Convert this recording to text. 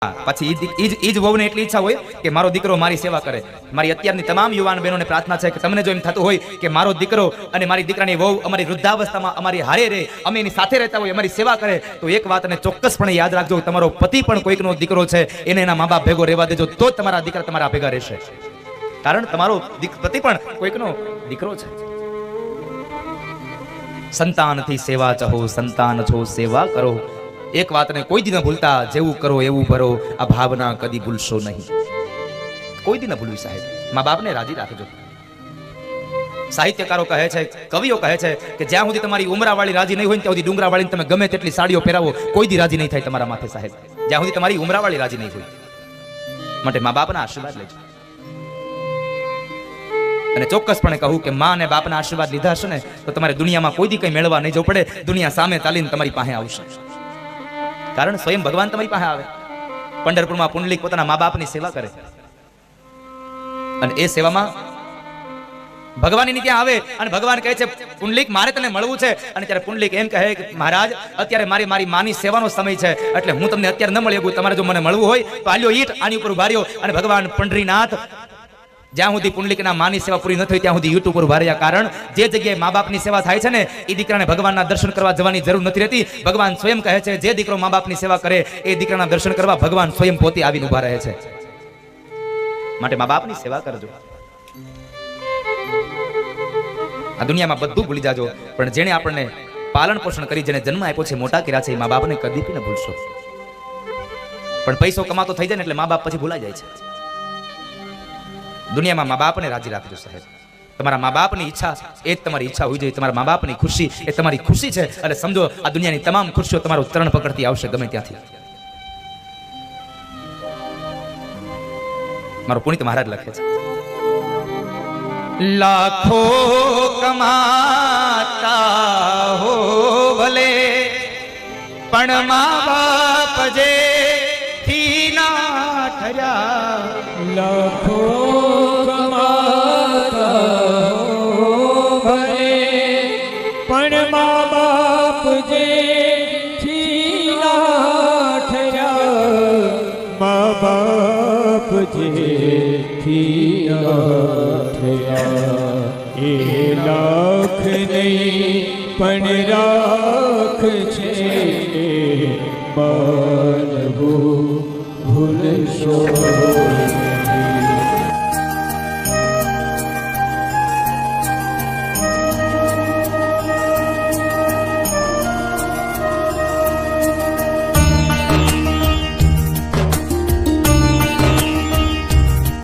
પછી ઈ જ વહુને એટલી ઈચ્છા હોય કે મારો દીકરો મારી સેવા કરે. મારી અત્યારની તમામ યુવાન બહેનોને પ્રાર્થના છે કે તમને જો એમ થતું હોય કે મારો દીકરો અને મારી દીકરાની વહુ અમારી વૃદ્ધાવસ્થામાં અમારી હારે રહે, અમે એની સાથે રહેતા હોય, અમારી સેવા કરે, તો એક વાતને ચોક્કસપણે યાદ રાખજો, તમારો પતિ પણ કોઈકનો દીકરો છે, એને એના મા બાપ ભેગો રહેવા દેજો, તો જ તમારા દીકરા તમારા ભેગા રહેશે. કારણ તમારો પતિ પણ કોઈકનો દીકરો છે. સંતાનથી સેવા ચાહો, સંતાન છો સેવા કરો. એક વાતને કોઈ દી ન ભૂલતા, જેવું કરો એવું ભરો, આ ભાવના કદી ભૂલશો નહીં. કોઈ દી ન ભૂલવી સાહેબ. મા બાપને રાજી રાખજો. સાહિત્યકારો કહે છે, કવિઓ કહે છે કે જ્યાં સુધી તમારી ઉમરાવાળી રાજી નહીં હોય ત્યાં સુધી ડુંગરાવાળીને તમે ગમે તેટલી સાડીઓ પહેરાવો, કોઈ દી રાજી નહીં થાય તમારા માથે સાહેબ, જ્યાં સુધી તમારી ઉમરાવાળી રાજી નહીં હોય. માટે મા બાપના આશીર્વાદ લેજો. અને ચોક્કસપણે કહું કે મા અને બાપના આશીર્વાદ લીધા હશે ને તો તમારે દુનિયામાં કોઈ દી કંઈ મેળવવા નહીં જવું પડે. દુનિયા સામે ચાલીને તમારી પાસે આવશે. કારણ સ્વયં ભગવાન તમારી પાસે આવે. પંઢરપુરમાં પુંડલિક પોતાના મા બાપની સેવા કરે અને એ સેવામાં ભગવાન એની ત્યાં આવે અને ભગવાન કહે છે પુંડલિક મારે તને મળવું છે. અને ત્યારે પુંડલિક એમ કહે કે મહારાજ અત્યારે મારી માની સેવાનો સમય છે, એટલે હું તમને અત્યારે ન મળી શકું. તમારે જો મને મળવું હોય તો આલ્યો ઈટ, આની ઉપર ઉભા રહ્યો. અને ભગવાન પંઢરીનાથ જ્યાં સુધી પુંડલિકના માની સેવા પૂરી ન થઈ ત્યાં સુધી યુટ્યુબ પર ઉભા રહ્યા. કારણ જે જગ્યાએ મા બાપની સેવા થાય છે ને એ દીકરાને ભગવાનના દર્શન કરવા જવાની જરૂર નથી રહેતી. ભગવાન સ્વયં કહે છે જે દીકરો મા બાપની સેવા કરે એ દીકરાના દર્શન કરવા ભગવાન સ્વયં પોતે આવીને ઉભા રહે છે. માટે મા બાપની સેવા કરજો. આ દુનિયામાં બધું ભૂલી જાજો, પણ જેણે આપણને પાલન પોષણ કરી, જેને જન્મ આપ્યો છે, મોટા કર્યા છે, એ મા બાપને કદી ન ભૂલશો. પણ પૈસો કમાતો થઈ જાય ને એટલે મા બાપ પછી ભૂલાઈ જાય છે. દુનિયામાં મા બાપને રાજી રાખજો સાહેબ. તમારા મા બાપની ઈચ્છા એ જ તમારી ઈચ્છા હોવી જોઈએ. તમારા મા બાપની ખુશી એ તમારી ખુશી છે. અને સમજો આ દુનિયાની તમામ ખુશીઓ તમારું ચરણ પકડતી આવશે ગમે ત્યાંથી. મારો પુનિત મહારાજ લખે છે, લાખો કમાતા હો ભલે પણ મા બાપ જે થી ના ઠર્યા. લાખો કમાતા હો ભલે પણ મા બાપ જે થી ના ઠર્યા. મા બાપ જે થી ના ઠર્યા એ લાખ નહીં પણ રાખ છે. માનવું ભૂલશો